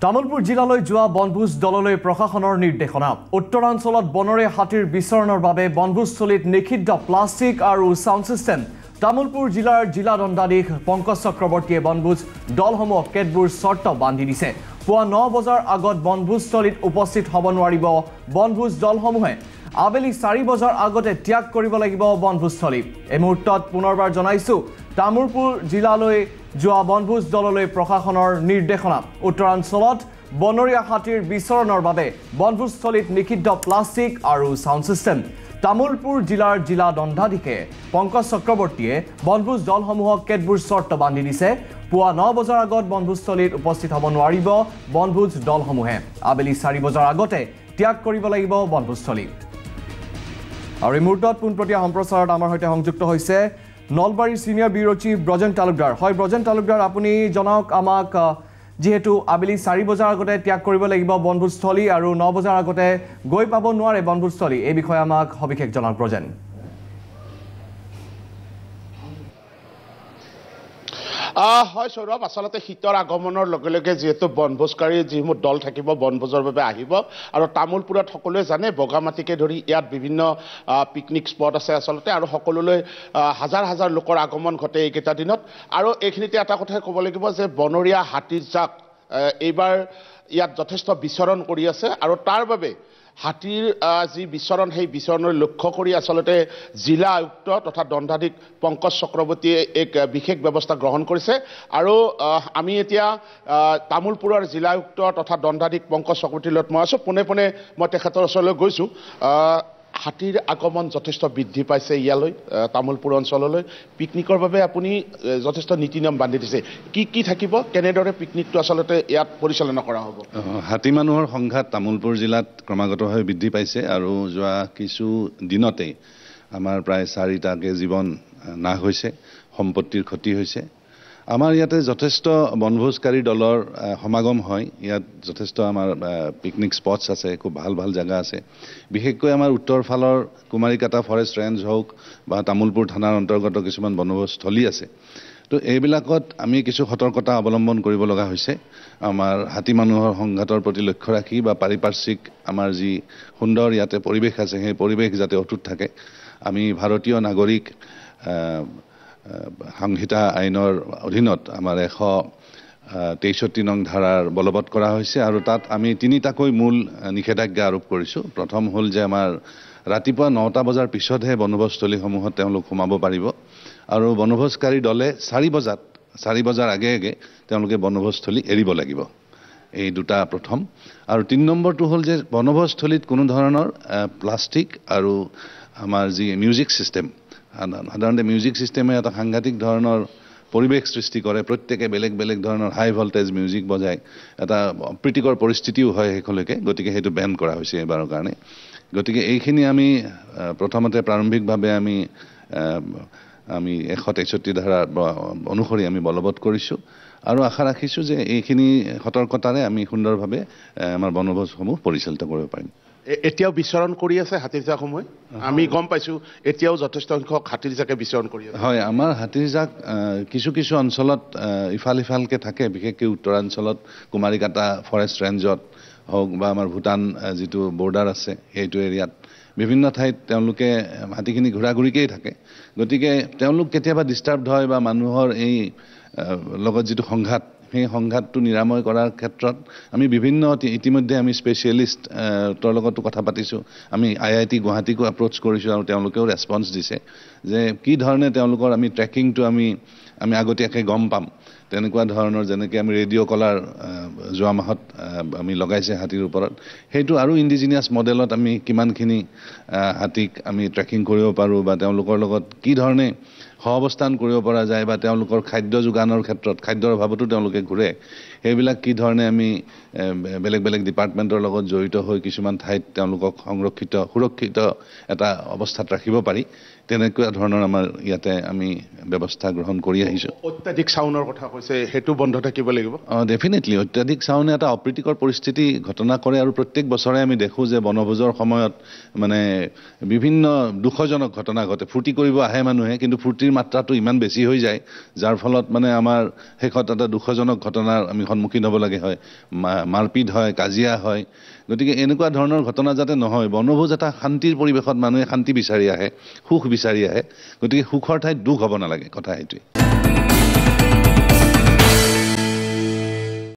তামুলপুৰ জিলালৈ যোৱা বনভোজ দললৈ প্ৰশাসনৰ নিৰ্দেশনা উত্তৰাঞ্চলত বনৰে হাতীৰ বিচৰণৰ বাবে বনভোজস্থলীত নিষিদ্ধ প্লাষ্টিক আৰু সাউণ্ড সিস্টেম তামুলপুৰ জিলাৰ জিলা দণ্ডাধীশ পংকজ চক্ৰৱৰ্তীয়ে বনভোজ দলসমূহক কেতবোৰ চৰ্ত বান্ধি দিছে পুৱা 9 বজাৰ আগত বনভোজস্থলীত উপস্থিত হ'ব নোৱাৰিব বনভোজ দলসমূহে আবেলি 4 বজাৰ আগতে ত্যাগ কৰিব লাগিব বনভোজস্থলী এই মুহূৰ্তত পুনৰবাৰ জনাইছো তামুলপুৰ জিলালৈ যোৱা বনভোজ দললৈ প্ৰশাসনৰ নিৰ্দেশনা উত্তৰাঞ্চলত বনৰীয়া হাতীৰ বিচৰণৰ বাবে বনভোজস্থলীত নিষিদ্ধ প্লাষ্টিক আৰু সাউণ্ড সিস্টেম তামুলপুৰ জিলাৰ জিলা দণ্ডাধীশে পংকজ চক্ৰৱৰ্তীয়ে বনভোজ দলসমূহক কেতবোৰ চৰ্ত বান্ধি দিছে পুৱা 9 বজাৰ আগত বনভোজস্থলীত উপস্থিত হ'ব নোৱাৰিব বনভোজ দলসমূহে আবেলি 4 বজাৰ আগতে ত্যাগ কৰিব লাগিব বনভোজস্থলী আৰু এই মুহূৰ্তত পোনপটীয়া সম্প্ৰচাৰত আমাৰ সৈতে সংযুক্ত হৈছে নলবাৰীৰ senior bureau chief Brajen Talukdar হয় ব্ৰজেন তালুকদাৰ আপুনি জনাওক আমাক যেহেতু আবেলি 4 বজাৰ আগতে ত্যাগ কৰিব লাগিব বনভোজস্থলী আৰু 9 বজাৰ আগতে গৈ পাব নোৱাৰে বনভোজস্থলী এই বিষয়ে আমাক সবিশেষ জনাওক ব্ৰজেন হয় সৌৰভ আসলতে শীতৰ আগমনৰ লগে লগে যেহেতু বনভোজকাৰী যিসমূহ দল থাকিব বনভোজৰ বাবে আহিব আৰু তামুলপুৰত সকলোৱে জানে বগামাটিকে ধৰি ইয়াত বিভিন্ন পিকনিক স্পট আছে আসলতে আৰু সকলোলৈ হাজাৰ হাজাৰ লোকৰ আগমন ঘটে এইকেইটা দিনত আৰু এইখিনিতে এটা কথা ক'ব লাগিব যে বনৰীয়া হাতীৰ জাক এইবাৰ ইয়াত যথেষ্ট বিচৰণ কৰি আছে আৰু তাৰ বাবে হাতীৰ যি বিচৰণ সেই বিচৰণৰ লক্ষ্য কৰি আসলতে জিলা আয়ুক্ত তথা দণ্ডাধীশ পংকজ চক্ৰৱৰ্তীয়ে এক বিশেষ ব্যৱস্থা গ্ৰহণ কৰিছে আৰু আমি এতিয়া তামুলপুৰৰ জিলা আয়ুক্ত তথা দণ্ডাধীশ পংকজ চক্ৰৱৰ্তীৰ লগত মই আছোঁ পোনে পোনে মই তেখেতৰ ওচৰলৈ গৈছোঁ হাতীৰ আগমন যথেষ্ট বৃদ্ধি পাইছে ইয়ালৈ তামুলপুৰ অঞ্চললৈ পিকনিকৰ বাবে আপুনি যথেষ্ট নীতি নিয়ম বান্ধি দিছে কি থাকিব কেনেদৰে পিকনিকটো আসলতে ইয়াত পৰিচালনা কৰা হ'ব হাতী মানুহৰ সংঘাত তামুলপুৰ জিলাত ক্ৰমাগতভাৱে বৃদ্ধি পাইছে আৰু যোৱা কিছু দিনতে আমাৰ প্ৰায় 4টাকে জীৱন নাশ হৈছে সম্পত্তিৰ ক্ষতি হৈছে আমাৰ ইয়াতে যথেষ্ট বনভোজকাৰী দলৰ সমাগম হয় ইয়াত যথেষ্ট আমাৰ পিকনিক স্পটছ আছে খুব ভাল ভাল জায়গা আছে বিশেষকৈ আমাৰ উত্তৰ ফালৰ কুমাৰীকাটা ফৰেষ্ট ৰেঞ্জ হওক বা তামুলপুৰ থানাৰ অন্তৰ্গত কিছুমান বনভোজস্থলী আছে তো এইবিলাকত আমি কিছু সতৰ্কতা অৱলম্বন কৰিব লগা হৈছে আমাৰ হাতী মানুহৰ সংঘাতৰ প্ৰতি লক্ষ্য ৰাখি বা পাৰিপাৰ্শ্বিক আমাৰ যি সুন্দৰ ইয়াতে পৰিৱেশ আছে সেই পৰিৱেশ যাতে অটুট থাকে আমি ভাৰতীয় নাগৰিক সংহিতা আইনৰ অধীনত আমাৰ 163 নং ধাৰাৰ বলবৎ কৰা হৈছে আৰু তাত আমি 3টাকৈ মূল নিষেধাজ্ঞা আৰোপ কৰিছোঁ প্ৰথম হ'ল যে আমাৰ ৰাতিপুৱা 9টা বজাৰ পিছতহে বনভোজস্থলীসমূহত তেওঁলোক সোমাব পাৰিব আৰু বনভোজকাৰী দলে 4 বজাৰ আগে আগে তেওঁলোকে বনভোজস্থলী এৰিব লাগিব এই দুটা প্ৰথম আৰু 3 নম্বৰটো হ'ল যে বনভোজস্থলীত কোনো ধৰণৰ প্লাষ্টিক আৰু আমাৰ যি মিউজিক সিস্টেম সাধাৰণতে মিউজিক সিস্টেমে এটা সাংঘাতিক ধৰণৰ পৰিৱেশ সৃষ্টি কৰে প্ৰত্যেকে বেলেগ বেলেগ ধৰণৰ হাই ভল্টেজ মিউজিক বজায় এটা অপ্ৰীতিকৰ পৰিস্থিতিও হয় সেইখলৈকে গতিকে সেইটো বেন কৰা হৈছে এবাৰৰ কাৰণে গতিকে এইখিনি আমি প্ৰথমতে প্ৰাৰম্ভিকভাৱে আমি 163 ধাৰা অনুসৰি আমি বলবৎ কৰিছোঁ আৰু আশা ৰাখিছোঁ যে এইখিনি সতৰ্কতাৰে আমি সুন্দৰভাৱে আমাৰ বনভোজসমূহ পৰিচালিত কৰিব পাৰিম এতিয়াও বিচৰণ কৰি আছে হাতীৰ জাকসমূহে আমি গম পাইছোঁ এতিয়াও যথেষ্ট সংখ্যক হাতীৰ জাকে বিচৰণ কৰি আছে হয় আমাৰ হাতীৰ জাক কিছু অঞ্চলত ইফালকে থাকে বিশেষকৈ উত্তৰাঞ্চলত কুমাৰীকাটা ফৰেষ্ট ৰেঞ্জত হওক বা আমাৰ ভূটান যিটো বৰ্ডাৰ আছে সেইটো এৰিয়াত বিভিন্ন ঠাইত তেওঁলোকে হাতীখিনি ঘূৰাঘূৰিকেই থাকে গতিকে তেওঁলোক কেতিয়াবা ডিষ্টাৰ্বড হয় বা মানুহৰ এই লগত যিটো সংঘাত সেই সংঘাতটো নিৰাময় কৰাৰ ক্ষেত্ৰত আমি বিভিন্ন ইতিমধ্যে আমি স্পেচিয়েলিষ্ট তোৰ লগতো কথা পাতিছোঁ আমি IIT গুৱাহাটীকো এপ্ৰ'চ কৰিছোঁ আৰু তেওঁলোকেও ৰেছপন্স দিছে যে কি ধৰণে তেওঁলোকৰ আমি ট্ৰেকিংটো আমি আগতীয়াকৈ গম পাম তেনেকুৱা ধৰণৰ যেনেকৈ আমি ৰেডিঅ' কলাৰ যোৱা মাহত আমি লগাইছে হাতীৰ ওপৰত সেইটো আৰু ইণ্ডিজিনিয়াছ মডেলত আমি কিমানখিনি হাতীক আমি ট্ৰেকিং কৰিব পাৰোঁ বা তেওঁলোকৰ লগত কি ধৰণে সহাৱস্থান কৰিব পৰা যায় বা তেওঁলোকৰ খাদ্য যোগানৰ ক্ষেত্ৰত খাদ্যৰ অভাৱতো তেওঁলোকে ঘূৰে সেইবিলাক কি ধৰণে আমি বেলেগ বেলেগ ডিপাৰ্টমেণ্টৰ লগত জড়িত হৈ কিছুমান ঠাইত তেওঁলোকক সুৰক্ষিত এটা অৱস্থাত ৰাখিব পাৰি তেনেকুৱা ধৰণৰ আমাৰ ইয়াতে আমি ব্যৱস্থা গ্ৰহণ কৰি আহিছোঁ অত্যাধিক চাউনৰ কথা কৈছে হেতু বন্ধ থাকিব লাগিব ডেফিনেটলি অত্যাধিক চাউনে এটা অপ্ৰীতিকৰ পৰিস্থিতি ঘটনা কৰে আৰু প্ৰত্যেক বছৰে আমি দেখোঁ যে বনভোজৰ সময়ত মানে বিভিন্ন দুখজনক ঘটনা ঘটে ফূৰ্তি কৰিব আহে মানুহে কিন্তু ফূৰ্তিৰ মাত্ৰাটো ইমান বেছি হৈ যায় যাৰ ফলত মানে আমাৰ শেষত এটা দুখজনক ঘটনাৰ আমি সন্মুখীন হ'ব লাগে হয় মাৰপিট হয় কাজিয়া হয় গতিকে এনেকুৱা ধৰণৰ ঘটনা যাতে নহয় বনভোজ এটা শান্তিৰ পৰিৱেশত মানুহে শান্তি বিচাৰি আহে সুখ বিচাৰি আহে গতিকে সুখৰ ঠাইত দুখ হ'ব নালাগে কথা এইটোৱে